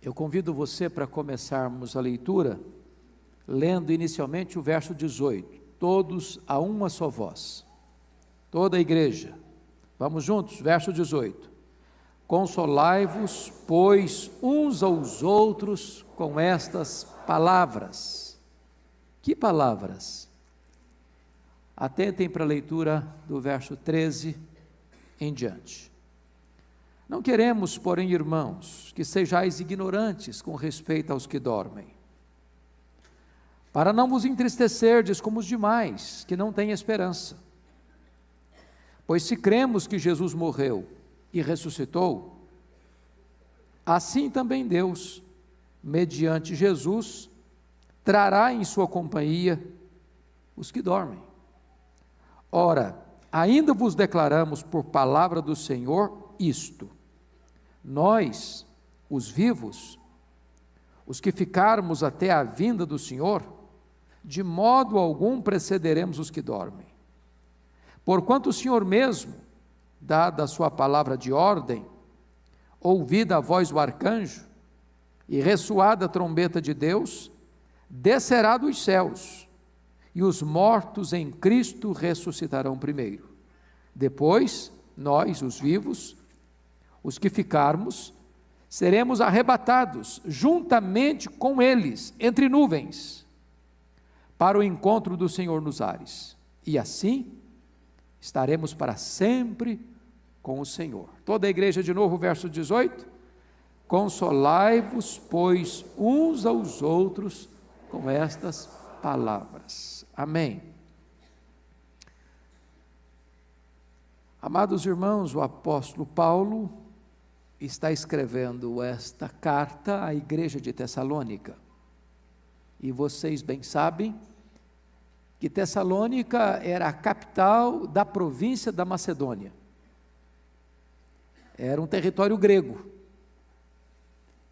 Eu convido você para começarmos a leitura, lendo inicialmente o verso 18, todos a uma só voz, toda a igreja, vamos juntos, verso 18, consolai-vos, pois, uns aos outros com estas palavras. Que palavras? Atentem para a leitura do verso 13 em diante. Não queremos, porém, irmãos, que sejais ignorantes com respeito aos que dormem, para não vos entristecerdes como os demais, que não têm esperança. Pois se cremos que Jesus morreu e ressuscitou, assim também Deus, mediante Jesus, trará em sua companhia os que dormem. Ora, ainda vos declaramos por palavra do Senhor isto: nós, os vivos, os que ficarmos até a vinda do Senhor, de modo algum precederemos os que dormem. Porquanto o Senhor mesmo, dada a sua palavra de ordem, ouvida a voz do arcanjo, e ressoada a trombeta de Deus, descerá dos céus, e os mortos em Cristo ressuscitarão primeiro. Depois, nós, os vivos, os que ficarmos, seremos arrebatados juntamente com eles, entre nuvens, para o encontro do Senhor nos ares, e assim estaremos para sempre com o Senhor. Toda a igreja de novo, verso 18, consolai-vos, pois, uns aos outros com estas palavras. Amém. Amados irmãos, o apóstolo Paulo está escrevendo esta carta à igreja de Tessalônica, e vocês bem sabem que Tessalônica era a capital da província da Macedônia, era um território grego,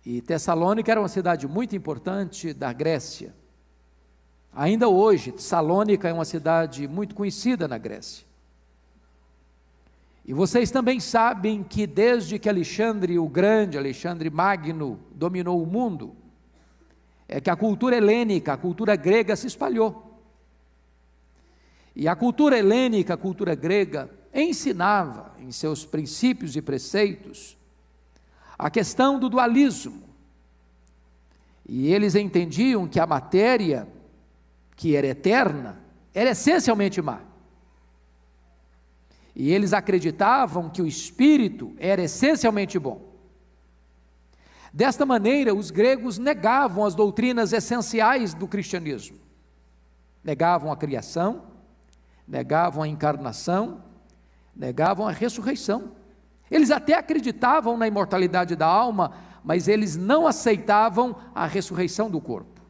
e Tessalônica era uma cidade muito importante da Grécia. Ainda hoje, Tessalônica é uma cidade muito conhecida na Grécia. E vocês também sabem que desde que Alexandre o Grande, Alexandre Magno, dominou o mundo, é que a cultura helênica, a cultura grega se espalhou. E a cultura helênica, a cultura grega, ensinava em seus princípios e preceitos a questão do dualismo. E eles entendiam que a matéria, que era eterna, era essencialmente má. E eles acreditavam que o espírito era essencialmente bom. Desta maneira, os gregos negavam as doutrinas essenciais do cristianismo. Negavam a criação, negavam a encarnação, negavam a ressurreição. Eles até acreditavam na imortalidade da alma, mas eles não aceitavam a ressurreição do corpo.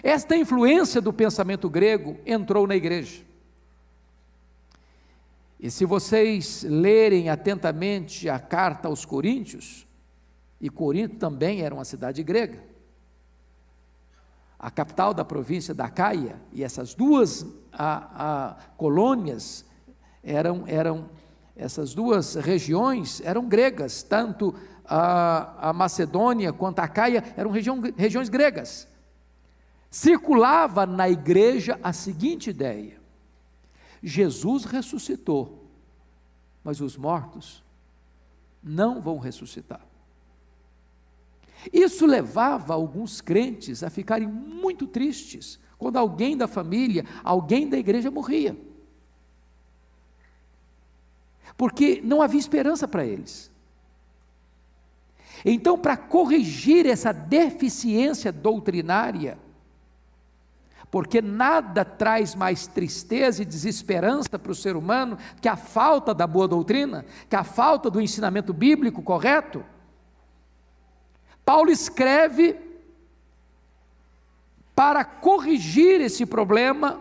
Esta influência do pensamento grego entrou na igreja. E se vocês lerem atentamente a carta aos Coríntios, e Corinto também era uma cidade grega, a capital da província da Acaia, e essas duas colônias essas duas regiões eram gregas, tanto a Macedônia quanto a Acaia eram regiões gregas. Circulava na igreja a seguinte ideia: Jesus ressuscitou, mas os mortos não vão ressuscitar. Isso levava alguns crentes a ficarem muito tristes quando alguém da família, alguém da igreja morria, porque não havia esperança para eles. Então, para corrigir essa deficiência doutrinária, porque nada traz mais tristeza e desesperança para o ser humano que a falta da boa doutrina, que a falta do ensinamento bíblico correto, Paulo escreve para corrigir esse problema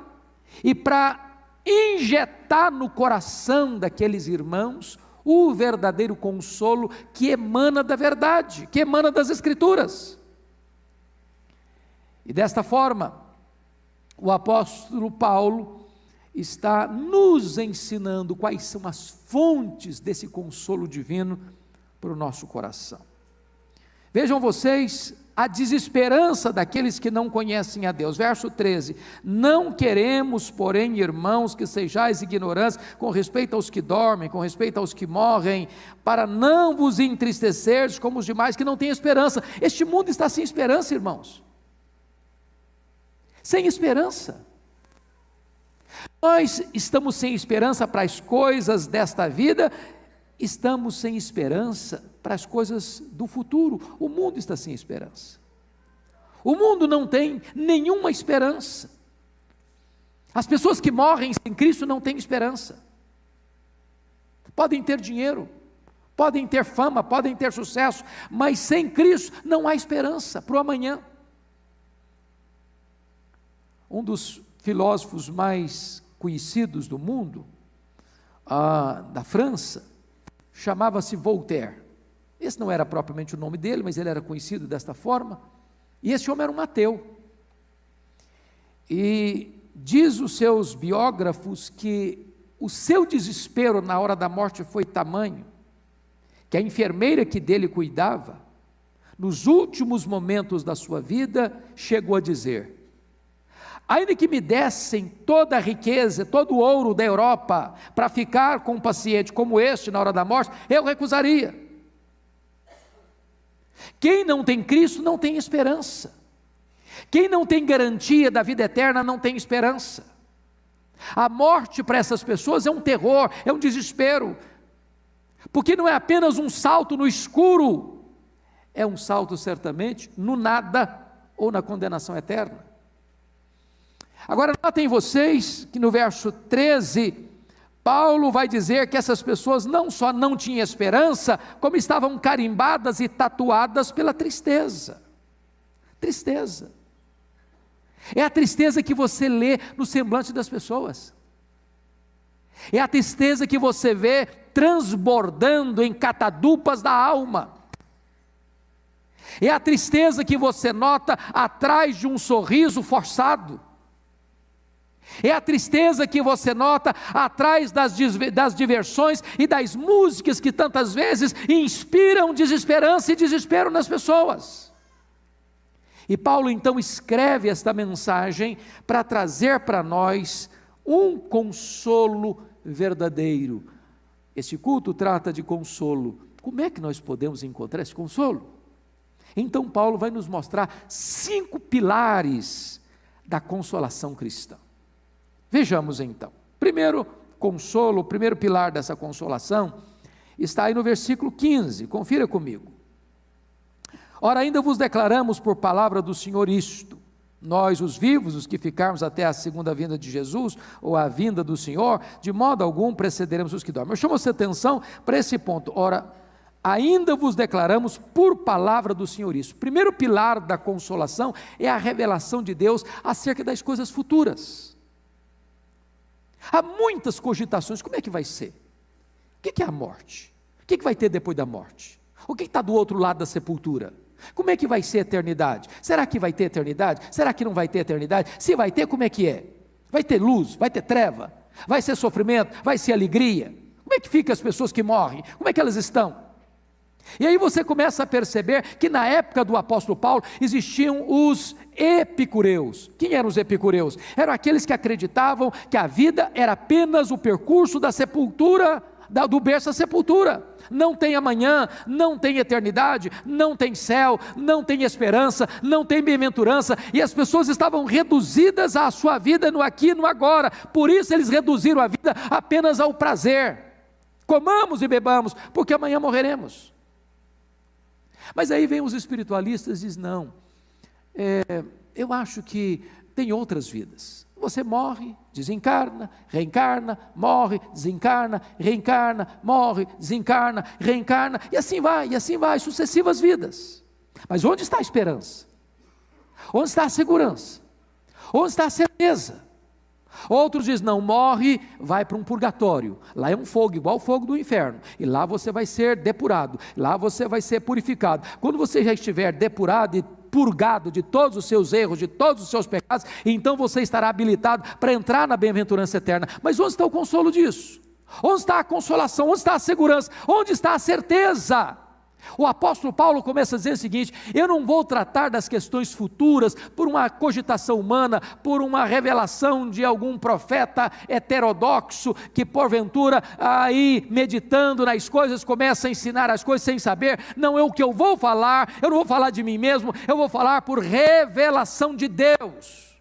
e para injetar no coração daqueles irmãos o verdadeiro consolo que emana da verdade, que emana das Escrituras. E desta forma, o apóstolo Paulo está nos ensinando quais são as fontes desse consolo divino para o nosso coração. Vejam vocês a desesperança daqueles que não conhecem a Deus. Verso 13: não queremos, porém, irmãos, que sejais ignorantes com respeito aos que dormem, com respeito aos que morrem, para não vos entristeceres como os demais que não têm esperança. Este mundo está sem esperança, irmãos, sem esperança. Nós estamos sem esperança para as coisas desta vida, estamos sem esperança para as coisas do futuro. O mundo está sem esperança. O mundo não tem nenhuma esperança. As pessoas que morrem sem Cristo não têm esperança. Podem ter dinheiro, podem ter fama, podem ter sucesso, mas sem Cristo não há esperança para o amanhã. Um dos filósofos mais conhecidos do mundo, da França, chamava-se Voltaire. Esse não era propriamente o nome dele, mas ele era conhecido desta forma, e esse homem era um ateu, e diz os seus biógrafos que o seu desespero na hora da morte foi tamanho, que a enfermeira que dele cuidava, nos últimos momentos da sua vida, chegou a dizer: ainda que me dessem toda a riqueza, todo o ouro da Europa, para ficar com um paciente como este na hora da morte, eu recusaria. Quem não tem Cristo não tem esperança. Quem não tem garantia da vida eterna não tem esperança. A morte para essas pessoas é um terror, é um desespero, porque não é apenas um salto no escuro, é um salto certamente no nada ou na condenação eterna. Agora notem vocês que no verso 13, Paulo vai dizer que essas pessoas não só não tinham esperança, como estavam carimbadas e tatuadas pela tristeza. Tristeza. É a tristeza que você lê no semblante das pessoas. É a tristeza que você vê transbordando em catadupas da alma. É a tristeza que você nota atrás de um sorriso forçado. É a tristeza que você nota atrás das diversões e das músicas que tantas vezes inspiram desesperança e desespero nas pessoas. E Paulo então escreve esta mensagem para trazer para nós um consolo verdadeiro. Esse culto trata de consolo. Como é que nós podemos encontrar esse consolo? Então Paulo vai nos mostrar 5 pilares da consolação cristã. Vejamos então. Primeiro consolo, o primeiro pilar dessa consolação, está aí no versículo 15, confira comigo. Ora, ainda vos declaramos por palavra do Senhor isto, nós os vivos, os que ficarmos até a segunda vinda de Jesus, ou a vinda do Senhor, de modo algum precederemos os que dormem. Eu chamo a sua atenção para esse ponto. Ora, ainda vos declaramos por palavra do Senhor isto. O primeiro pilar da consolação é a revelação de Deus acerca das coisas futuras. Há muitas cogitações, como é que vai ser? O que é a morte? O que vai ter depois da morte? O que está do outro lado da sepultura? Como é que vai ser a eternidade? Será que vai ter eternidade? Será que não vai ter eternidade? Se vai ter, como é que é? Vai ter luz? Vai ter treva? Vai ser sofrimento? Vai ser alegria? Como é que ficam as pessoas que morrem? Como é que elas estão? E aí você começa a perceber que na época do apóstolo Paulo existiam os epicureus. Quem eram os epicureus? Eram aqueles que acreditavam que a vida era apenas o percurso da sepultura, do berço à sepultura. Não tem amanhã, não tem eternidade, não tem céu, não tem esperança, não tem bem-aventurança, e as pessoas estavam reduzidas à sua vida no aqui e no agora. Por isso eles reduziram a vida apenas ao prazer. Comamos e bebamos, porque amanhã morreremos. Mas aí vem os espiritualistas e dizem, não, eu acho que tem outras vidas. Você morre, desencarna, reencarna, morre, desencarna, reencarna, morre, desencarna, reencarna, e assim vai, sucessivas vidas. Mas onde está a esperança? Onde está a segurança? Onde está a certeza? Outros dizem, não, morre, vai para um purgatório, lá é um fogo, igual o fogo do inferno, e lá você vai ser depurado, lá você vai ser purificado. Quando você já estiver depurado e purgado de todos os seus erros, de todos os seus pecados, então você estará habilitado para entrar na bem-aventurança eterna. Mas onde está o consolo disso? Onde está a consolação? Onde está a segurança? Onde está a certeza? O apóstolo Paulo começa a dizer o seguinte: eu não vou tratar das questões futuras por uma cogitação humana, por uma revelação de algum profeta heterodoxo, que porventura aí meditando nas coisas, começa a ensinar as coisas sem saber. Não é o que eu vou falar, eu não vou falar de mim mesmo, eu vou falar por revelação de Deus.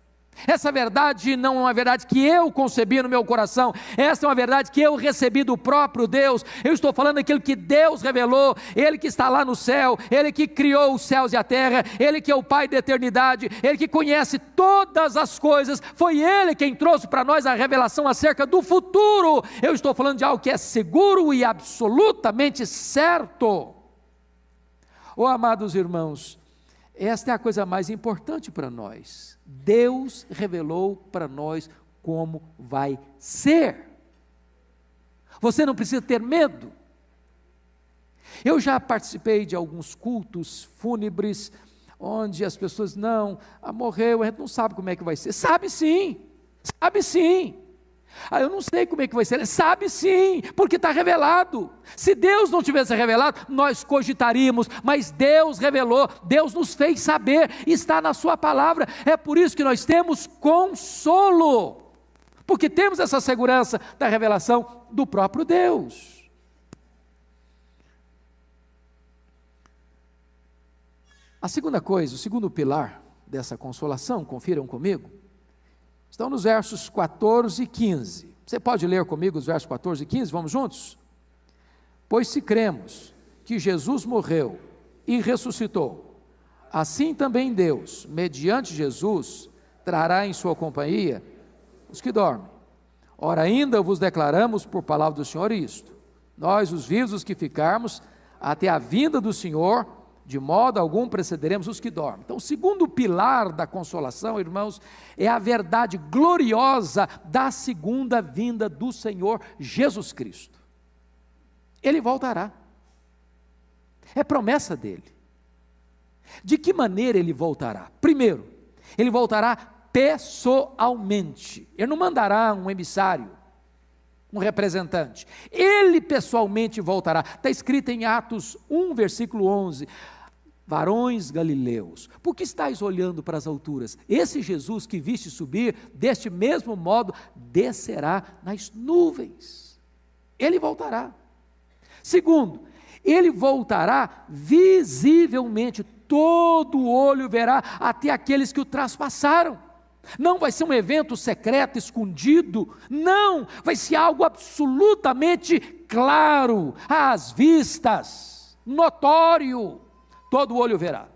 Essa verdade não é uma verdade que eu concebi no meu coração, essa é uma verdade que eu recebi do próprio Deus. Eu estou falando daquilo que Deus revelou, Ele que está lá no céu, Ele que criou os céus e a terra, Ele que é o Pai da eternidade, Ele que conhece todas as coisas, foi Ele quem trouxe para nós a revelação acerca do futuro. Eu estou falando de algo que é seguro e absolutamente certo. Oh, amados irmãos, esta é a coisa mais importante para nós. Deus revelou para nós como vai ser. Você não precisa ter medo. Eu já participei de alguns cultos fúnebres, onde as pessoas, morreu, a gente não sabe como é que vai ser. Sabe sim, sabe sim. Eu não sei como é que vai ser. Sabe sim, porque está revelado. Se Deus não tivesse revelado, nós cogitaríamos, mas Deus revelou, Deus nos fez saber, está na sua palavra. É por isso que nós temos consolo, porque temos essa segurança da revelação do próprio Deus. A segunda coisa, o segundo pilar dessa consolação, confiram comigo, estão nos versos 14 e 15. Você pode ler comigo os versos 14 e 15? Vamos juntos? Pois se cremos que Jesus morreu e ressuscitou, assim também Deus, mediante Jesus, trará em sua companhia os que dormem. Ora, ainda vos declaramos por palavra do Senhor isto: nós, os vivos, os que ficarmos, até a vinda do Senhor, de modo algum precederemos os que dormem. Então, o segundo pilar da consolação, irmãos, é a verdade gloriosa da segunda vinda do Senhor Jesus Cristo. Ele voltará. É promessa dele. De que maneira ele voltará? Primeiro, ele voltará pessoalmente. Ele não mandará um emissário, um representante. Ele pessoalmente voltará. Está escrito em Atos 1, versículo 11: varões galileus, por que estáis olhando para as alturas? Esse Jesus que viste subir, deste mesmo modo descerá nas nuvens. Ele voltará. Segundo, ele voltará visivelmente, todo olho verá, até aqueles que o traspassaram. Não vai ser um evento secreto, escondido, não, vai ser algo absolutamente claro, às vistas, notório, todo olho verá.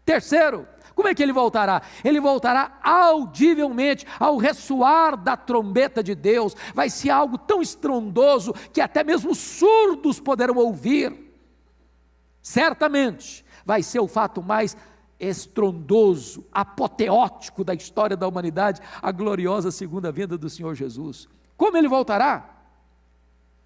Terceiro, como é que ele voltará? Ele voltará audivelmente, ao ressoar da trombeta de Deus. Vai ser algo tão estrondoso que até mesmo surdos poderão ouvir. Certamente vai ser o fato mais estrondoso, apoteótico da história da humanidade, a gloriosa segunda vinda do Senhor Jesus. Como ele voltará?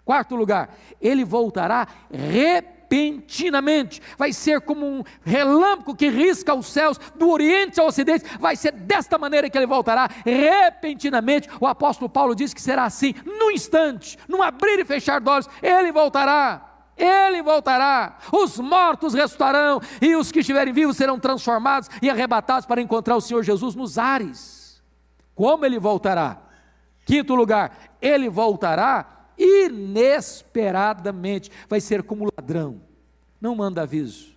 Quarto lugar, ele voltará repentinamente, vai ser como um relâmpago que risca os céus do oriente ao ocidente. Vai ser desta maneira que ele voltará, repentinamente. O apóstolo Paulo diz que será assim, num instante, num abrir e fechar de olhos, ele voltará. Ele voltará, os mortos ressuscitarão, e os que estiverem vivos serão transformados e arrebatados para encontrar o Senhor Jesus nos ares. Como ele voltará? Quinto lugar, ele voltará inesperadamente, vai ser como ladrão, não manda aviso,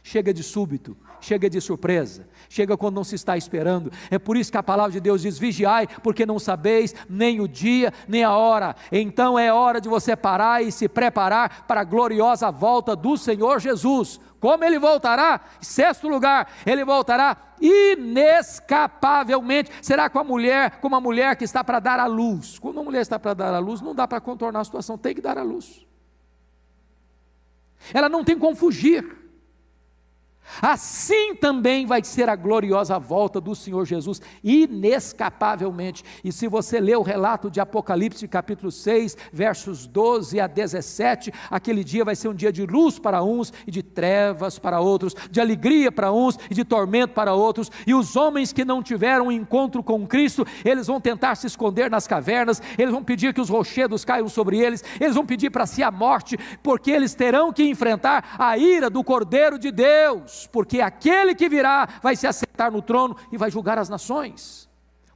chega de súbito, chega de surpresa, chega quando não se está esperando. É por isso que a palavra de Deus diz: vigiai, porque não sabeis nem o dia, nem a hora. Então é hora de você parar e se preparar para a gloriosa volta do Senhor Jesus. Como ele voltará? Sexto lugar, ele voltará inescapavelmente. Será como uma mulher que está para dar à luz. Quando uma mulher está para dar à luz, não dá para contornar a situação, tem que dar à luz. Ela não tem como fugir. Assim também vai ser a gloriosa volta do Senhor Jesus, inescapavelmente. E se você ler o relato de Apocalipse capítulo 6, versos 12 a 17, aquele dia vai ser um dia de luz para uns e de trevas para outros, de alegria para uns e de tormento para outros, e os homens que não tiveram um encontro com Cristo, eles vão tentar se esconder nas cavernas, eles vão pedir que os rochedos caiam sobre eles, eles vão pedir para si a morte, porque eles terão que enfrentar a ira do Cordeiro de Deus, porque aquele que virá vai se assentar no trono e vai julgar as nações.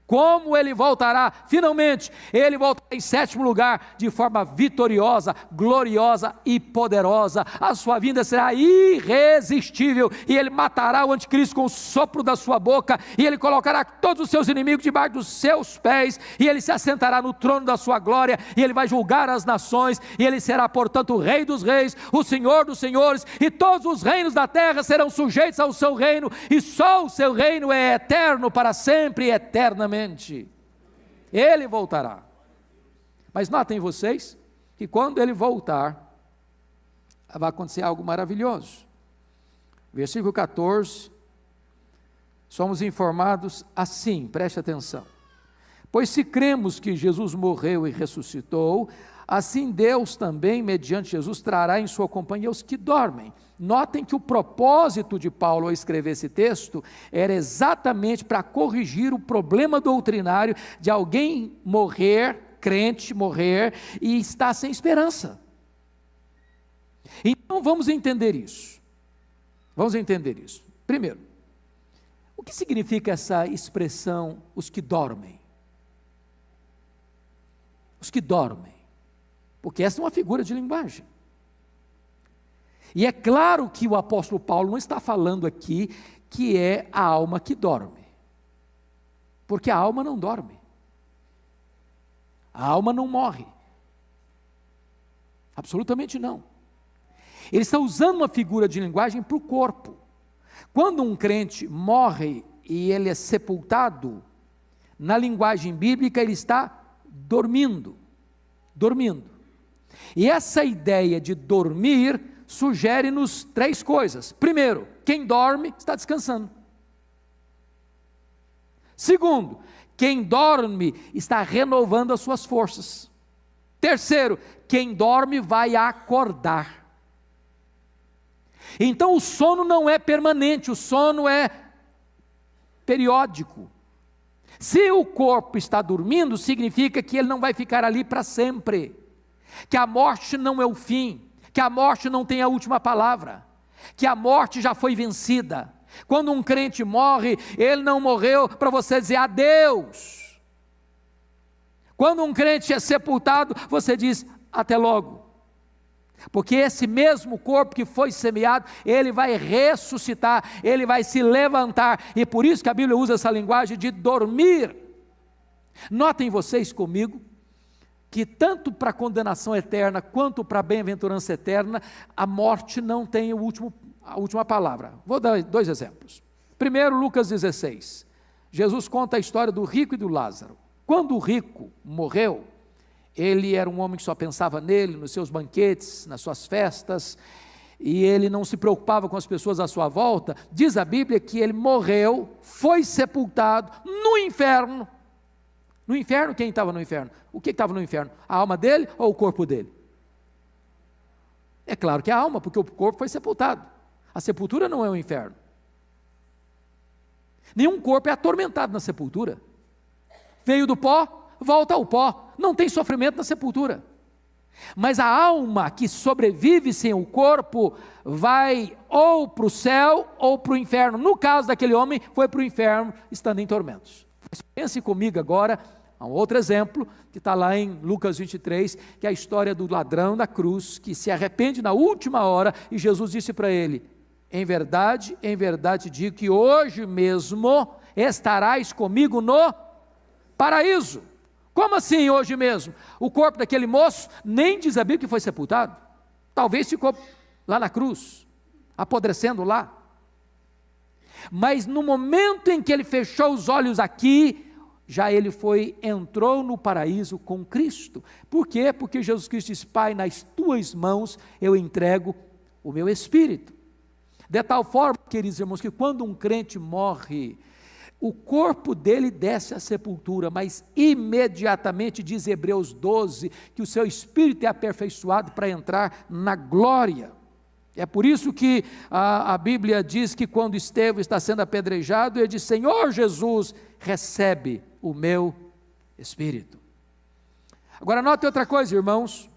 Como ele voltará? Finalmente, ele voltará em sétimo lugar, de forma vitoriosa, gloriosa e poderosa. A sua vinda será irresistível, e ele matará o anticristo com o sopro da sua boca, e ele colocará todos os seus inimigos debaixo dos seus pés, e ele se assentará no trono da sua glória, e ele vai julgar as nações, e ele será, portanto, o Rei dos reis, o Senhor dos senhores, e todos os reinos da terra serão sujeitos ao seu reino, e só o seu reino é eterno para sempre e eternamente. Ele voltará. Mas notem vocês que quando ele voltar, vai acontecer algo maravilhoso. Versículo 14, somos informados assim, preste atenção: pois se cremos que Jesus morreu e ressuscitou, assim Deus também, mediante Jesus, trará em sua companhia os que dormem. Notem que o propósito de Paulo ao escrever esse texto era exatamente para corrigir o problema doutrinário de alguém morrer, crente morrer, e estar sem esperança. Então vamos entender isso. Vamos entender isso. Primeiro, o que significa essa expressão, os que dormem? Os que dormem. Porque essa é uma figura de linguagem. E é claro que o apóstolo Paulo não está falando aqui que é a alma que dorme. Porque a alma não dorme. A alma não morre. Absolutamente não. Ele está usando uma figura de linguagem para o corpo. Quando um crente morre e ele é sepultado, na linguagem bíblica ele está dormindo. Dormindo. E essa ideia de dormir sugere-nos três coisas. Primeiro, quem dorme está descansando. Segundo, quem dorme está renovando as suas forças. Terceiro, quem dorme vai acordar. Então o sono não é permanente, o sono é periódico. Se o corpo está dormindo, significa que ele não vai ficar ali para sempre, que a morte não é o fim, que a morte não tem a última palavra, que a morte já foi vencida. Quando um crente morre, ele não morreu para você dizer adeus. Quando um crente é sepultado, você diz até logo. Porque esse mesmo corpo que foi semeado, ele vai ressuscitar, ele vai se levantar, e por isso que a Bíblia usa essa linguagem de dormir. Notem vocês comigo, que tanto para a condenação eterna, quanto para a bem-aventurança eterna, a morte não tem a última palavra. Vou dar dois exemplos. Primeiro, Lucas 16, Jesus conta a história do rico e do Lázaro. Quando o rico morreu, ele era um homem que só pensava nele, nos seus banquetes, nas suas festas, e ele não se preocupava com as pessoas à sua volta. Diz a Bíblia que ele morreu, foi sepultado no inferno. No inferno, quem estava no inferno? O que estava no inferno? A alma dele ou o corpo dele? É claro que é a alma, porque o corpo foi sepultado. A sepultura não é o inferno. Nenhum corpo é atormentado na sepultura. Veio do pó, volta ao pó. Não tem sofrimento na sepultura. Mas a alma que sobrevive sem o corpo vai ou para o céu ou para o inferno. No caso daquele homem, foi para o inferno, estando em tormentos. Mas pense comigo agora, há um outro exemplo, que está lá em Lucas 23, que é a história do ladrão da cruz, que se arrepende na última hora, e Jesus disse para ele: em verdade digo que hoje mesmo estarás comigo no paraíso. Como assim hoje mesmo? O corpo daquele moço, nem diz a Bíblia que foi sepultado, talvez ficou lá na cruz, apodrecendo lá. Mas no momento em que ele fechou os olhos aqui, já ele entrou no paraíso com Cristo. Por quê? Porque Jesus Cristo diz: Pai, nas tuas mãos eu entrego o meu espírito. De tal forma, queridos irmãos, que quando um crente morre, o corpo dele desce à sepultura, mas imediatamente, diz Hebreus 12, que o seu espírito é aperfeiçoado para entrar na glória. É por isso que a Bíblia diz que quando Estevão está sendo apedrejado, ele diz: Senhor Jesus, recebe o meu espírito. Agora note outra coisa, irmãos,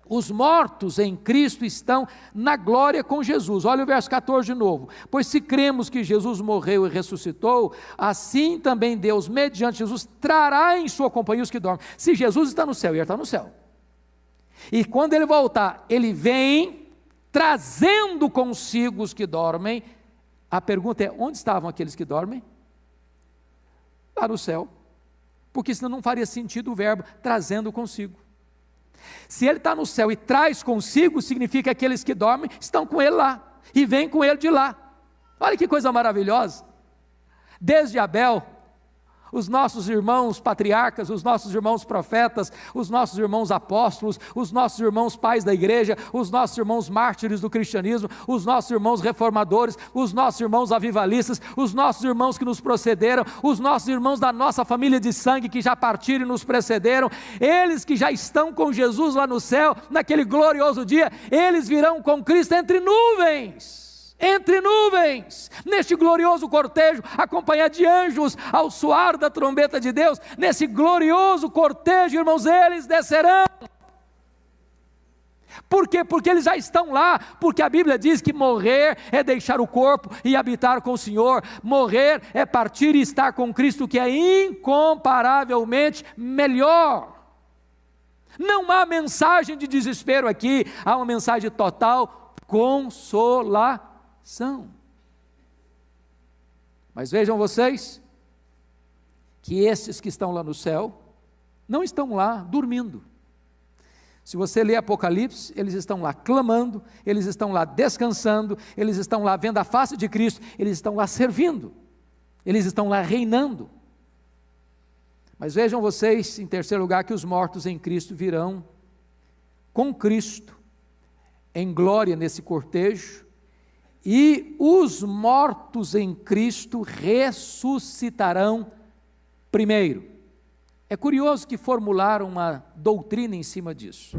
os mortos em Cristo estão na glória com Jesus. Olha o verso 14 de novo. Pois se cremos que Jesus morreu e ressuscitou, assim também Deus, mediante Jesus, trará em sua companhia os que dormem. Se Jesus está no céu, ele está no céu. E quando ele voltar, ele vem trazendo consigo os que dormem. A pergunta é: onde estavam aqueles que dormem? Lá no céu. Porque senão não faria sentido o verbo trazendo consigo. Se ele está no céu e traz consigo, significa que aqueles que dormem estão com ele lá, e vêm com ele de lá. Olha que coisa maravilhosa. Desde Abel, os nossos irmãos patriarcas, os nossos irmãos profetas, os nossos irmãos apóstolos, os nossos irmãos pais da igreja, os nossos irmãos mártires do cristianismo, os nossos irmãos reformadores, os nossos irmãos avivalistas, os nossos irmãos que nos procederam, os nossos irmãos da nossa família de sangue que já partiram e nos precederam, eles que já estão com Jesus lá no céu, naquele glorioso dia, eles virão com Cristo entre nuvens, neste glorioso cortejo, acompanhado de anjos, ao soar da trombeta de Deus, nesse glorioso cortejo, irmãos, eles descerão. Por quê? Porque eles já estão lá, porque a Bíblia diz que morrer é deixar o corpo e habitar com o Senhor, morrer é partir e estar com Cristo, que é incomparavelmente melhor. Não há mensagem de desespero aqui, há uma mensagem de total consolação. Mas vejam vocês, que esses que estão lá no céu, não estão lá dormindo. Se você ler Apocalipse, eles estão lá clamando, eles estão lá descansando, eles estão lá vendo a face de Cristo, eles estão lá servindo, eles estão lá reinando. Mas vejam vocês, em terceiro lugar, que os mortos em Cristo virão com Cristo, em glória nesse cortejo, e os mortos em Cristo ressuscitarão primeiro. É curioso que formularam uma doutrina em cima disso.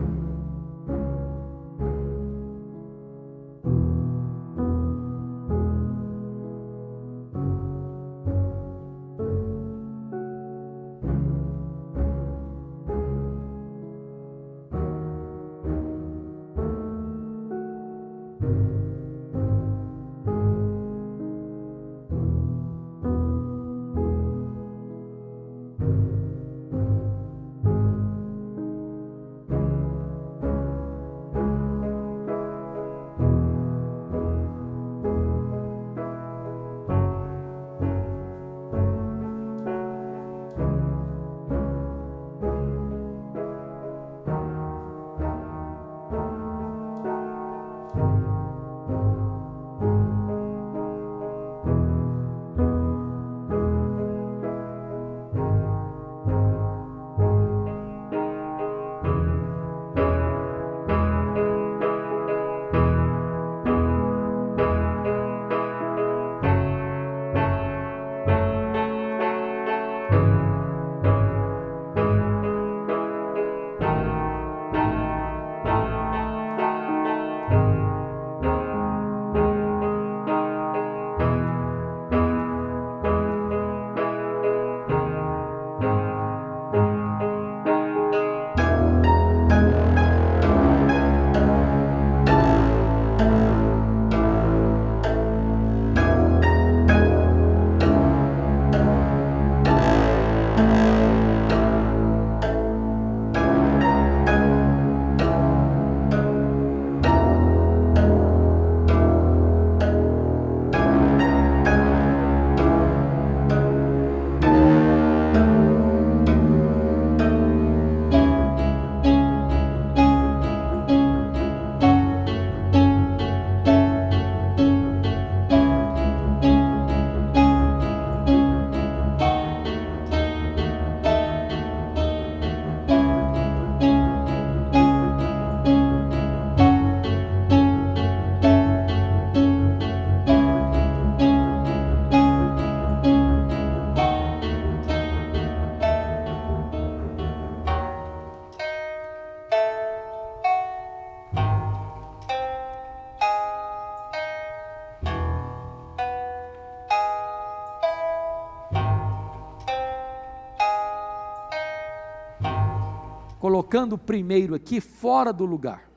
colocando o primeiro aqui fora do lugar.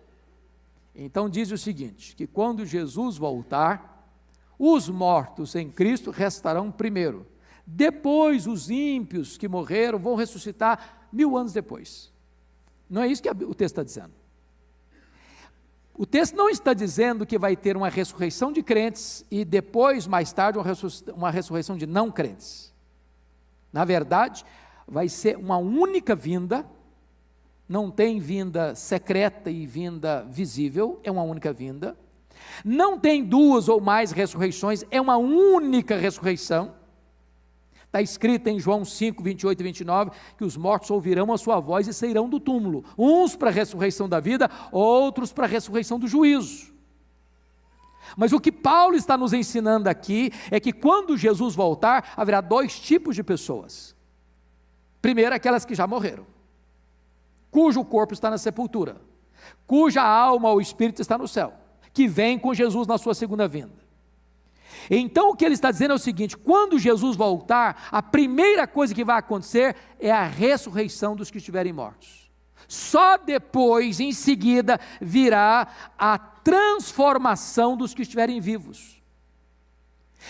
Então diz o seguinte, que quando Jesus voltar, os mortos em Cristo restarão primeiro. Depois os ímpios que morreram vão ressuscitar 1000 anos depois. Não é isso que o texto está dizendo. O texto não está dizendo que vai ter uma ressurreição de crentes e depois, mais tarde, uma ressurreição de não crentes. Na verdade, vai ser uma única vinda, não tem vinda secreta e vinda visível, é uma única vinda. Não tem 2 ou mais ressurreições, é uma única ressurreição. Está escrito em João 5, 28 e 29, que os mortos ouvirão a sua voz e sairão do túmulo, uns para a ressurreição da vida, outros para a ressurreição do juízo. Mas o que Paulo está nos ensinando aqui, é que quando Jesus voltar, haverá 2 tipos de pessoas. Primeiro, aquelas que já morreram, cujo corpo está na sepultura, cuja alma ou espírito está no céu, que vem com Jesus na sua segunda vinda. Então o que ele está dizendo é o seguinte: quando Jesus voltar, a primeira coisa que vai acontecer é a ressurreição dos que estiverem mortos. Só depois, em seguida, virá a transformação dos que estiverem vivos.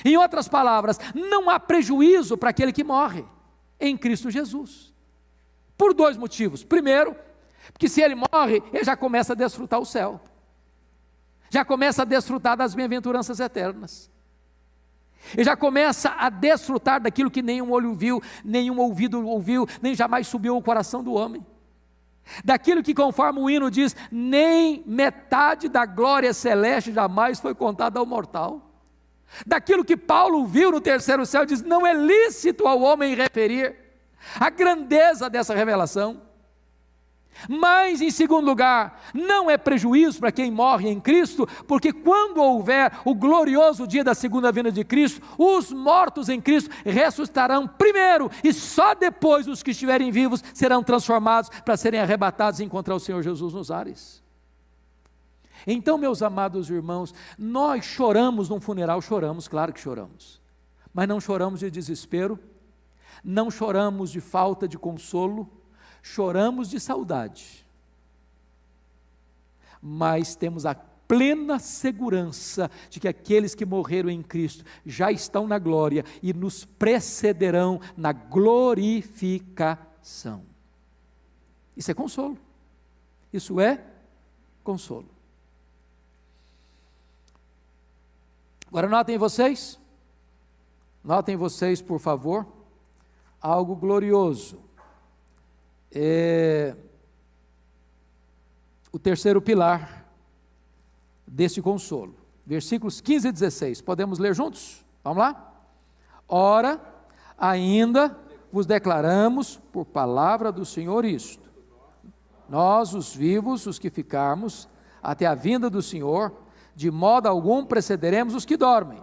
Em outras palavras, não há prejuízo para aquele que morre em Cristo Jesus, por 2 motivos. Primeiro, porque se ele morre, ele já começa a desfrutar o céu, já começa a desfrutar das bem-aventuranças eternas. Ele já começa a desfrutar daquilo que nenhum olho viu, nenhum ouvido ouviu, nem jamais subiu ao coração do homem. Daquilo que, conforme o hino diz, nem metade da glória celeste jamais foi contada ao mortal. Daquilo que Paulo viu no terceiro céu, diz, não é lícito ao homem referir a grandeza dessa revelação. Mas, em segundo lugar, não é prejuízo para quem morre em Cristo, porque quando houver o glorioso dia da segunda vinda de Cristo, os mortos em Cristo ressuscitarão primeiro, e só depois os que estiverem vivos serão transformados para serem arrebatados e encontrar o Senhor Jesus nos ares. Então, meus amados irmãos, nós choramos num funeral, choramos, claro que choramos, mas não choramos de desespero, não choramos de falta de consolo, choramos de saudade, mas temos a plena segurança de que aqueles que morreram em Cristo já estão na glória e nos precederão na glorificação. Isso é consolo, isso é consolo. Agora notem vocês, por favor, algo glorioso. O terceiro pilar deste consolo, versículos 15 e 16, podemos ler juntos? Vamos lá? Ora, ainda vos declaramos por palavra do Senhor isto: nós, os vivos, os que ficarmos, até a vinda do Senhor, de modo algum precederemos os que dormem,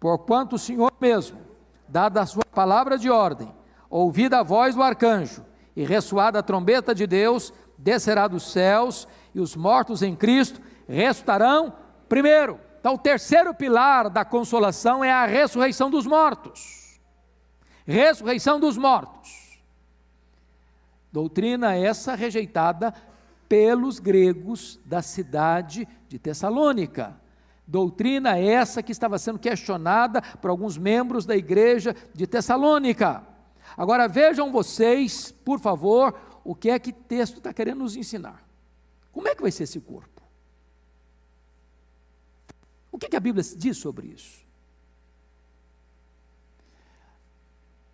porquanto o Senhor mesmo, dada a sua palavra de ordem, ouvida a voz do arcanjo, e ressoada a trombeta de Deus, descerá dos céus, e os mortos em Cristo ressuscitarão primeiro. Então o terceiro pilar da consolação é a ressurreição dos mortos. Ressurreição dos mortos. Doutrina essa rejeitada pelos gregos da cidade de Tessalônica. Doutrina essa que estava sendo questionada por alguns membros da igreja de Tessalônica. Agora vejam vocês, por favor, o que é que o texto está querendo nos ensinar. Como é que vai ser esse corpo? O que a Bíblia diz sobre isso?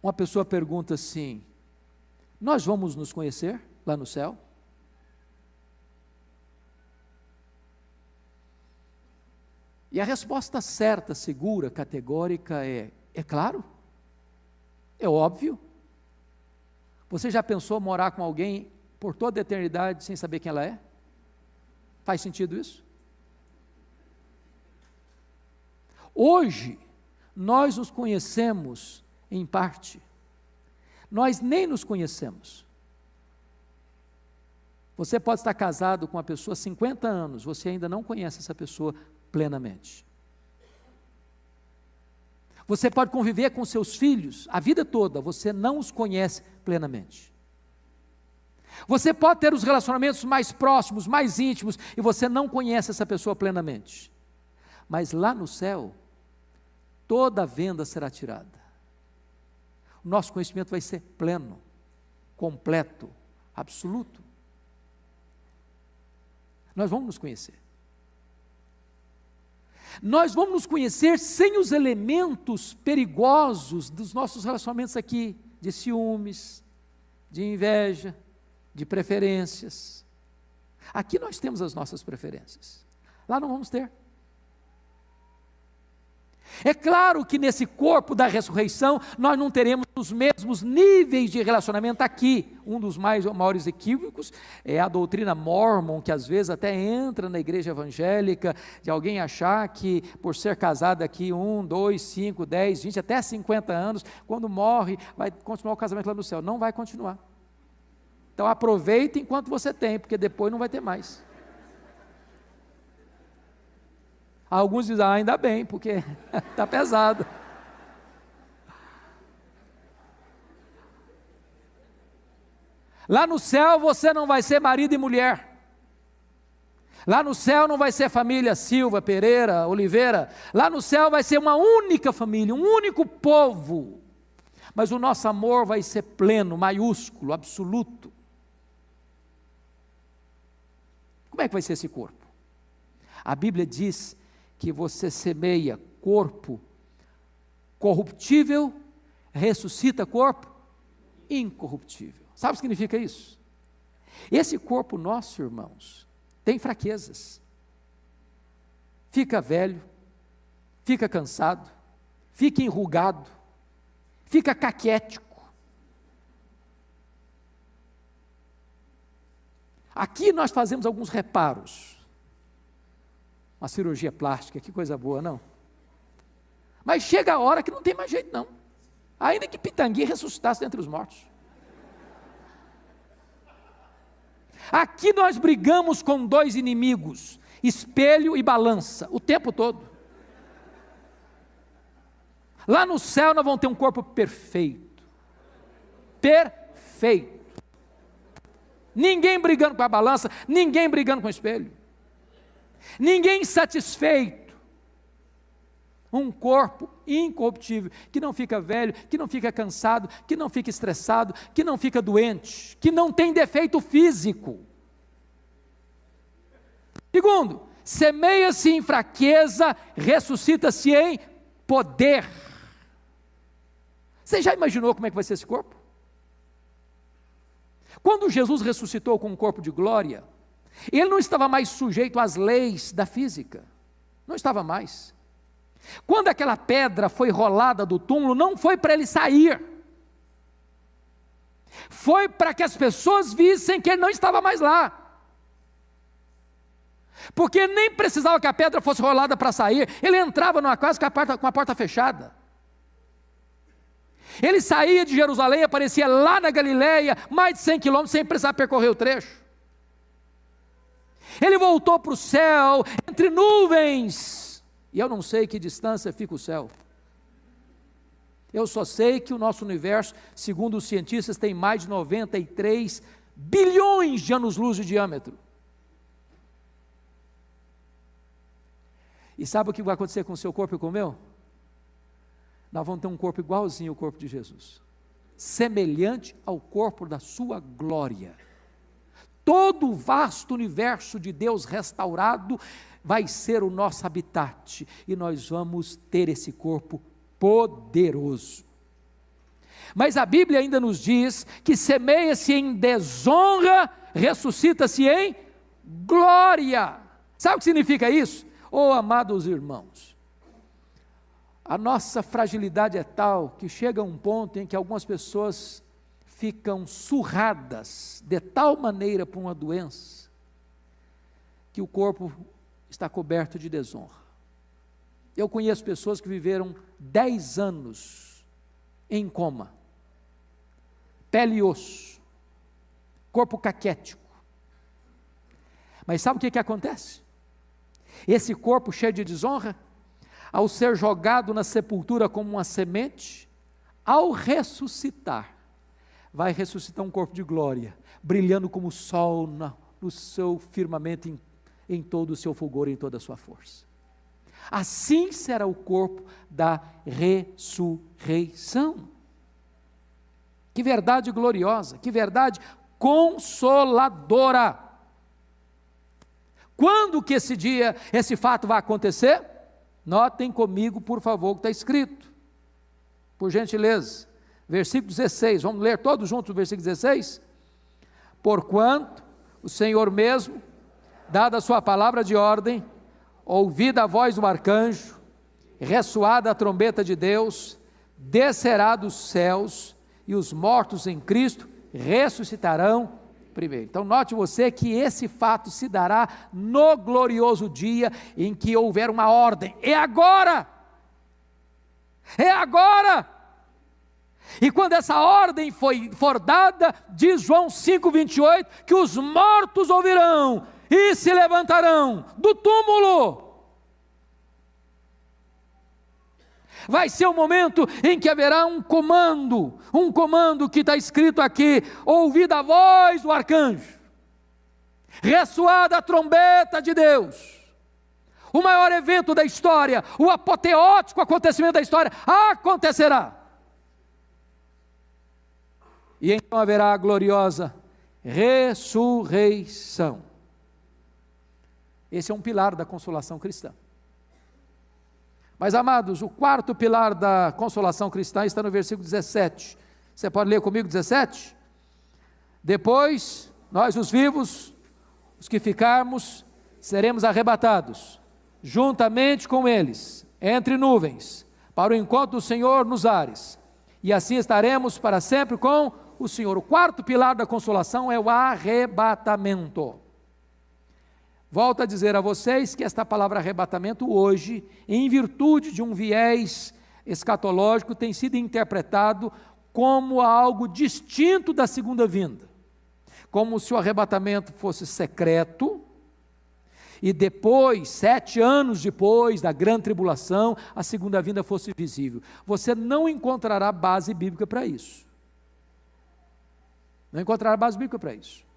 Uma pessoa pergunta assim: nós vamos nos conhecer lá no céu? E a resposta certa, segura, categórica é claro, é óbvio. Você já pensou morar com alguém por toda a eternidade sem saber quem ela é? Faz sentido isso? Hoje, nós nos conhecemos em parte, nós nem nos conhecemos. Você pode estar casado com uma pessoa há 50 anos, você ainda não conhece essa pessoa plenamente. Você pode conviver com seus filhos a vida toda, você não os conhece plenamente. Você pode ter os relacionamentos mais próximos, mais íntimos, e você não conhece essa pessoa plenamente. Mas lá no céu, toda a venda será tirada. O nosso conhecimento vai ser pleno, completo, absoluto. Nós vamos nos conhecer. Nós vamos nos conhecer sem os elementos perigosos dos nossos relacionamentos aqui, de ciúmes, de inveja, de preferências. Aqui nós temos as nossas preferências, lá não vamos ter. É claro que nesse corpo da ressurreição, nós não teremos os mesmos níveis de relacionamento aqui. Um dos maiores equívocos é a doutrina mormon, que às vezes até entra na igreja evangélica, de alguém achar que por ser casado aqui 1, 2, 5, 10, 20, até 50 anos, quando morre, vai continuar o casamento lá no céu. Não vai continuar. Então aproveite enquanto você tem, porque depois não vai ter mais. Alguns dizem, ainda bem, porque está pesado. Lá no céu você não vai ser marido e mulher. Lá no céu não vai ser família Silva, Pereira, Oliveira. Lá no céu vai ser uma única família, um único povo. Mas o nosso amor vai ser pleno, maiúsculo, absoluto. Como é que vai ser esse corpo? A Bíblia diz que você semeia corpo corruptível, ressuscita corpo incorruptível. Sabe o que significa isso? Esse corpo nosso, irmãos, tem fraquezas. Fica velho, fica cansado, fica enrugado, fica caquético. Aqui nós fazemos alguns reparos. Uma cirurgia plástica, que coisa boa, não? Mas chega a hora que não tem mais jeito, não. Ainda que Pitangui ressuscitasse dentre os mortos. Aqui nós brigamos com dois inimigos, espelho e balança, o tempo todo. Lá no céu nós vamos ter um corpo perfeito. Perfeito. Ninguém brigando com a balança, ninguém brigando com o espelho. Ninguém insatisfeito. Um corpo incorruptível, que não fica velho, que não fica cansado, que não fica estressado, que não fica doente, que não tem defeito físico. Segundo, semeia-se em fraqueza, ressuscita-se em poder. Você já imaginou como é que vai ser esse corpo? Quando Jesus ressuscitou com um corpo de glória, ele não estava mais sujeito às leis da física, não estava mais. Quando aquela pedra foi rolada do túmulo, não foi para ele sair, foi para que as pessoas vissem que ele não estava mais lá, porque nem precisava que a pedra fosse rolada para sair, ele entrava numa casa com a porta fechada. Ele saía de Jerusalém, aparecia lá na Galileia, mais de 100 quilômetros, sem precisar percorrer o trecho. Ele voltou para o céu, entre nuvens, e eu não sei que distância fica o céu. Eu só sei que o nosso universo, segundo os cientistas, tem mais de 93 bilhões de anos-luz de diâmetro. E sabe o que vai acontecer com o seu corpo e com o meu? Nós vamos ter um corpo igualzinho ao corpo de Jesus, semelhante ao corpo da sua glória. Todo o vasto universo de Deus restaurado vai ser o nosso habitat, e nós vamos ter esse corpo poderoso. Mas a Bíblia ainda nos diz que semeia-se em desonra, ressuscita-se em glória. Sabe o que significa isso? Oh, amados irmãos, a nossa fragilidade é tal que chega a um ponto em que algumas pessoas ficam surradas de tal maneira por uma doença, que o corpo está coberto de desonra. Eu conheço pessoas que viveram 10 anos em coma, pele e osso, corpo caquético. Mas sabe o que acontece? Esse corpo cheio de desonra, ao ser jogado na sepultura como uma semente, ao ressuscitar, vai ressuscitar um corpo de glória, brilhando como o sol no seu firmamento, em todo o seu fulgor, em toda a sua força. Assim será o corpo da ressurreição. Que verdade gloriosa, que verdade consoladora. Quando que esse fato vai acontecer? Notem comigo, por favor, o que está escrito. Por gentileza. Versículo 16, vamos ler todos juntos o versículo 16? Porquanto o Senhor mesmo, dada a sua palavra de ordem, ouvida a voz do arcanjo, ressoada a trombeta de Deus, descerá dos céus, e os mortos em Cristo ressuscitarão primeiro. Então note você que esse fato se dará no glorioso dia em que houver uma ordem. É agora! É agora! E quando essa ordem for dada, diz João 5,28, que os mortos ouvirão e se levantarão do túmulo. Vai ser o momento em que haverá um comando que está escrito aqui: ouvida a voz do arcanjo, ressoada a trombeta de Deus. O maior evento da história, o apoteótico acontecimento da história, acontecerá. E então haverá a gloriosa ressurreição. Esse é um pilar da consolação cristã. Mas, amados, o quarto pilar da consolação cristã está no versículo 17. Você pode ler comigo 17? Depois, nós os vivos, os que ficarmos, seremos arrebatados, juntamente com eles, entre nuvens, para o encontro do Senhor nos ares. E assim estaremos para sempre com o Senhor. O quarto pilar da consolação é o arrebatamento. Volto a dizer a vocês que esta palavra arrebatamento hoje, em virtude de um viés escatológico, tem sido interpretado como algo distinto da segunda vinda. Como se o arrebatamento fosse secreto, e depois, 7 anos depois da grande tribulação, a segunda vinda fosse visível. Você não encontrará base bíblica para isso. Não encontrará base bíblica para isso.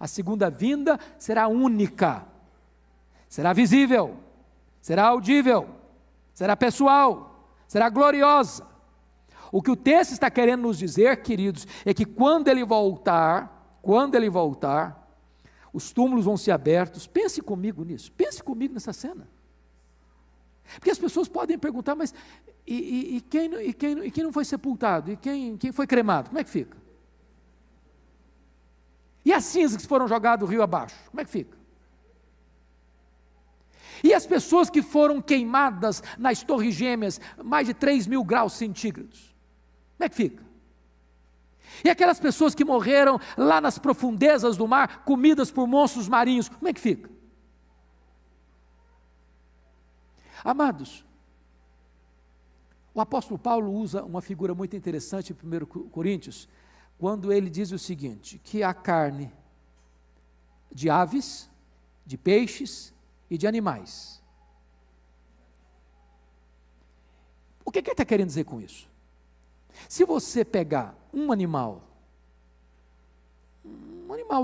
A segunda vinda será única, será visível, será audível, será pessoal, será gloriosa. O que o texto está querendo nos dizer, queridos, é que quando ele voltar, os túmulos vão ser abertos. Pense comigo nisso, pense comigo nessa cena. Porque as pessoas podem perguntar, mas quem não foi sepultado? E quem foi cremado? Como é que fica? E as cinzas que foram jogadas do rio abaixo, como é que fica? E as pessoas que foram queimadas nas torres gêmeas, mais de 3.000 graus centígrados, como é que fica? E aquelas pessoas que morreram lá nas profundezas do mar, comidas por monstros marinhos, como é que fica? Amados, o apóstolo Paulo usa uma figura muito interessante em 1 Coríntios, quando ele diz o seguinte, que a carne de aves, de peixes e de animais. O que ele está querendo dizer com isso? Se você pegar um animal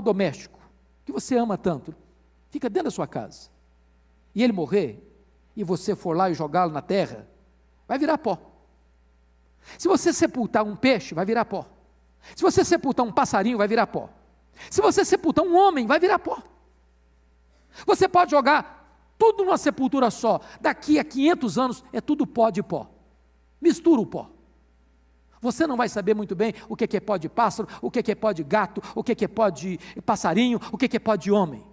doméstico, que você ama tanto, fica dentro da sua casa, e ele morrer, e você for lá e jogá-lo na terra, vai virar pó. Se você sepultar um peixe, vai virar pó. Se você sepultar um passarinho, vai virar pó. Se você sepultar um homem, vai virar pó. Você pode jogar tudo numa sepultura só. Daqui a 500 anos é tudo pó de pó. Mistura o pó. Você não vai saber muito bem o que é pó de pássaro, o que é pó de gato, o que é pó de passarinho, o que é pó de homem.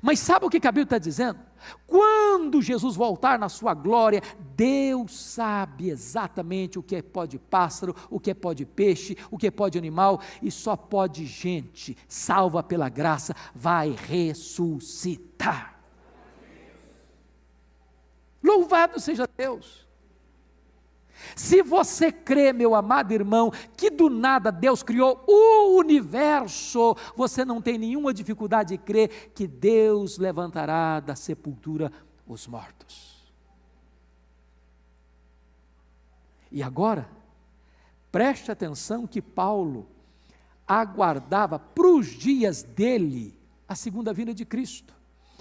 Mas sabe o que a Bíblia está dizendo? Quando Jesus voltar na sua glória, Deus sabe exatamente o que é pó de pássaro, o que é pó de peixe, o que é pó de animal, e só pó de gente, salva pela graça, vai ressuscitar. Louvado seja Deus! Se você crê, meu amado irmão, que do nada Deus criou o universo, você não tem nenhuma dificuldade de crer que Deus levantará da sepultura os mortos. E agora, preste atenção que Paulo, aguardava para os dias dele a segunda vinda de Cristo,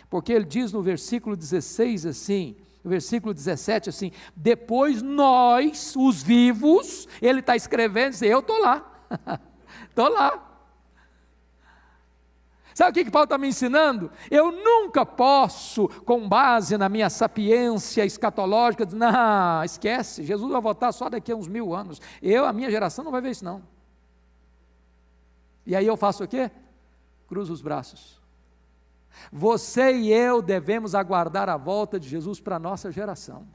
porque ele diz no versículo 16 assim, no versículo 17 assim, depois nós, os vivos, ele está escrevendo, eu estou lá, estou lá. Sabe o que Paulo está me ensinando? Eu nunca posso, com base na minha sapiência escatológica, dizer, não, esquece, Jesus vai voltar só daqui a uns 1000 anos, a minha geração não vai ver isso não. E aí eu faço o quê? Cruzo os braços. Você e eu devemos aguardar a volta de Jesus para a nossa geração.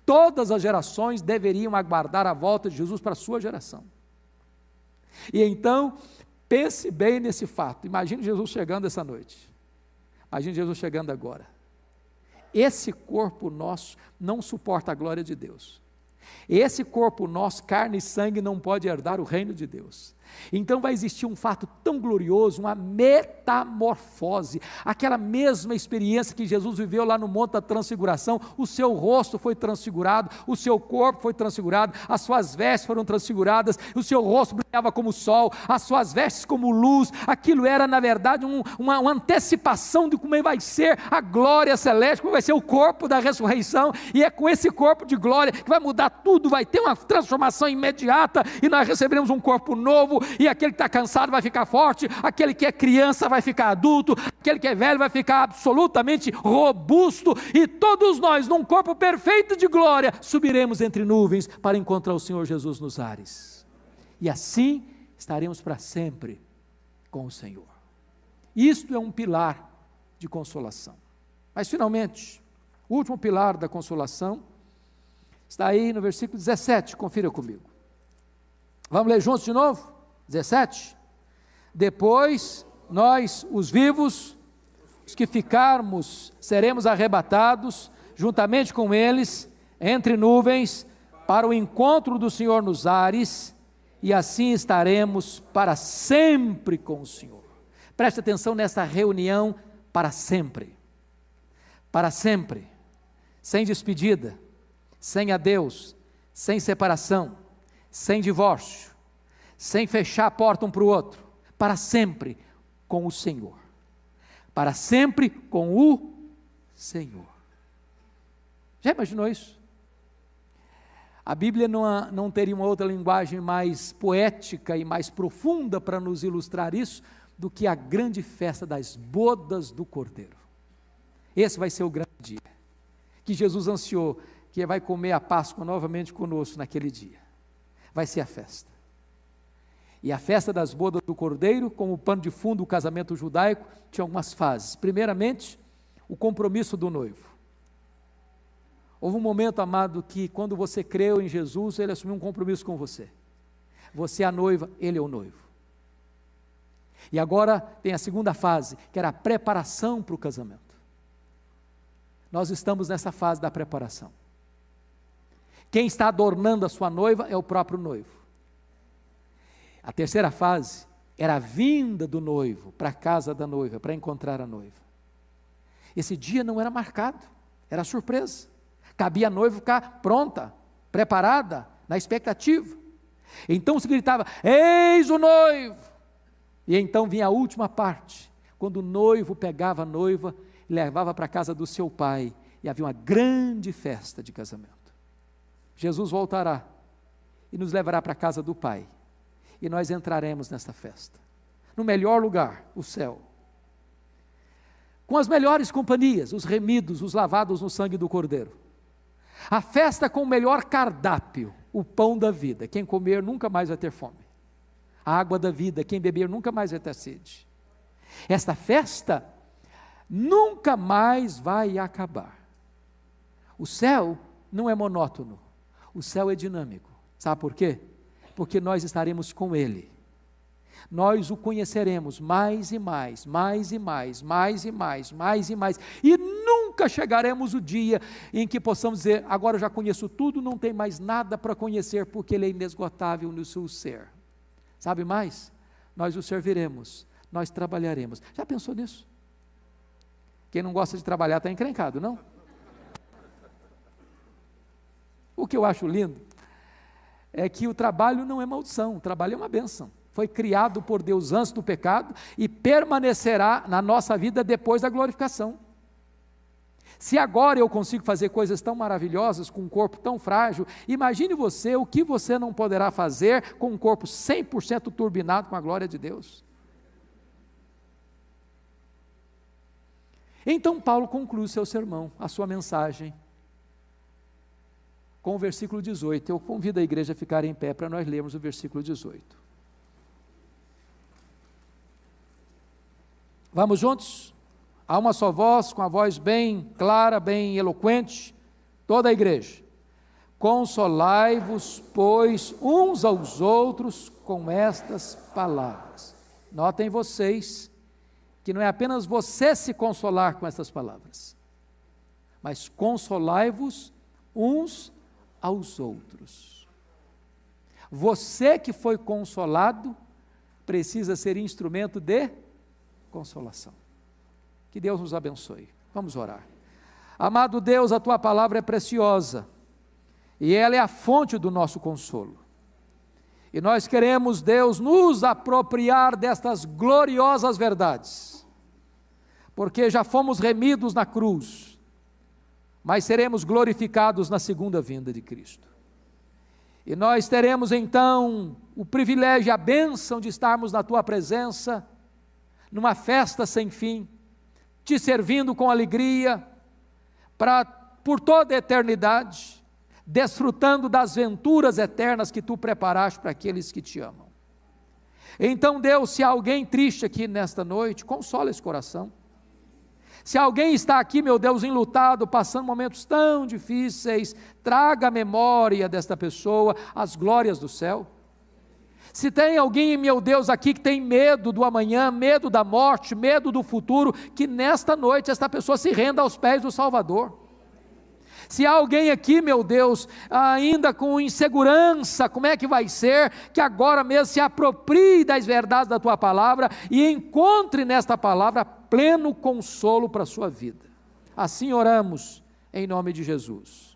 Todas as gerações deveriam aguardar a volta de Jesus para a sua geração. E então, pense bem nesse fato. Imagine Jesus chegando essa noite. Imagine Jesus chegando agora. Esse corpo nosso não suporta a glória de Deus. Esse corpo nosso, carne e sangue, não pode herdar o reino de Deus. Então vai existir um fato tão glorioso, uma metamorfose, aquela mesma experiência que Jesus viveu lá no Monte da Transfiguração. O seu rosto foi transfigurado, o seu corpo foi transfigurado, as suas vestes foram transfiguradas, o seu rosto brilhava como o sol, as suas vestes como luz. Aquilo era na verdade uma antecipação de como vai ser a glória celeste, como vai ser o corpo da ressurreição, e é com esse corpo de glória que vai mudar tudo, vai ter uma transformação imediata, e nós receberemos um corpo novo, e aquele que está cansado vai ficar forte, aquele que é criança vai ficar adulto, aquele que é velho vai ficar absolutamente robusto, e todos nós, num corpo perfeito de glória, subiremos entre nuvens para encontrar o Senhor Jesus nos ares, e assim estaremos para sempre com o Senhor. Isto é um pilar de consolação. Mas finalmente, o último pilar da consolação está aí no versículo 17, confira comigo. Vamos ler juntos de novo? 17. Depois nós, os vivos, os que ficarmos, seremos arrebatados juntamente com eles entre nuvens para o encontro do Senhor nos ares, e assim estaremos para sempre com o Senhor. Preste atenção nessa reunião para sempre, sem despedida, sem adeus, sem separação, sem divórcio, sem fechar a porta um para o outro, para sempre com o Senhor, para sempre com o Senhor. Já imaginou isso? A Bíblia não teria uma outra linguagem mais poética e mais profunda para nos ilustrar isso do que a grande festa das bodas do Cordeiro. Esse vai ser o grande dia, que Jesus ansiou, que vai comer a Páscoa novamente conosco naquele dia. Vai ser a festa. E a festa das bodas do Cordeiro, como pano de fundo do casamento judaico, tinha algumas fases. Primeiramente, o compromisso do noivo. Houve um momento, amado, que quando você creu em Jesus, ele assumiu um compromisso com você. Você é a noiva, ele é o noivo. E agora tem a segunda fase, que era a preparação para o casamento. Nós estamos nessa fase da preparação. Quem está adornando a sua noiva é o próprio noivo. A terceira fase era a vinda do noivo para a casa da noiva, para encontrar a noiva. Esse dia não era marcado, era surpresa. Cabia a noiva ficar pronta, preparada, na expectativa. Então se gritava, eis o noivo! E então vinha a última parte, quando o noivo pegava a noiva e levava para a casa do seu pai, e havia uma grande festa de casamento. Jesus voltará e nos levará para a casa do pai, e nós entraremos nesta festa, no melhor lugar, o céu, com as melhores companhias, os remidos, os lavados no sangue do Cordeiro, a festa com o melhor cardápio, o pão da vida, quem comer nunca mais vai ter fome, a água da vida, quem beber nunca mais vai ter sede. Esta festa nunca mais vai acabar. O céu não é monótono, o céu é dinâmico. Sabe por quê? Porque nós estaremos com Ele. Nós o conheceremos mais e mais, mais e mais, mais e mais, mais e mais, e nunca chegaremos o dia em que possamos dizer, agora eu já conheço tudo, não tem mais nada para conhecer, porque Ele é inesgotável no seu ser. Sabe mais? Nós o serviremos, nós trabalharemos. Já pensou nisso? Quem não gosta de trabalhar está encrencado, não? O que eu acho lindo é que o trabalho não é maldição, o trabalho é uma bênção. foi criado por Deus antes do pecado e permanecerá na nossa vida depois da glorificação. Se agora eu consigo fazer coisas tão maravilhosas com um corpo tão frágil, imagine você o que você não poderá fazer com um corpo 100% turbinado com a glória de Deus. Então Paulo conclui o seu sermão, a sua mensagem, com o versículo 18. Eu convido a igreja a ficar em pé para nós lermos o versículo 18. Vamos juntos? Há uma só voz, com a voz bem clara, bem eloquente, toda a igreja. Consolai-vos, pois, uns aos outros com estas palavras. Notem vocês que não é apenas você se consolar com essas palavras, mas consolai-vos uns aos outros. Você que foi consolado, precisa ser instrumento de consolação. Que Deus nos abençoe. Vamos orar. Amado Deus, a Tua palavra é preciosa, e ela é a fonte do nosso consolo. E nós queremos, Deus, nos apropriar destas gloriosas verdades, porque já fomos remidos na cruz, mas seremos glorificados na segunda vinda de Cristo. E nós teremos então o privilégio e a bênção de estarmos na Tua presença, numa festa sem fim, Te servindo com alegria, por toda a eternidade, desfrutando das venturas eternas que Tu preparaste para aqueles que Te amam. Então, Deus, se há alguém triste aqui nesta noite, consola esse coração. Se alguém está aqui, meu Deus, enlutado, passando momentos tão difíceis, traga à memória desta pessoa as glórias do céu. Se tem alguém, meu Deus, aqui que tem medo do amanhã, medo da morte, medo do futuro, que nesta noite esta pessoa se renda aos pés do Salvador. Se há alguém aqui, meu Deus, ainda com insegurança, como é que vai ser, que agora mesmo se aproprie das verdades da Tua palavra e encontre nesta palavra pleno consolo para a sua vida. Assim oramos, em nome de Jesus.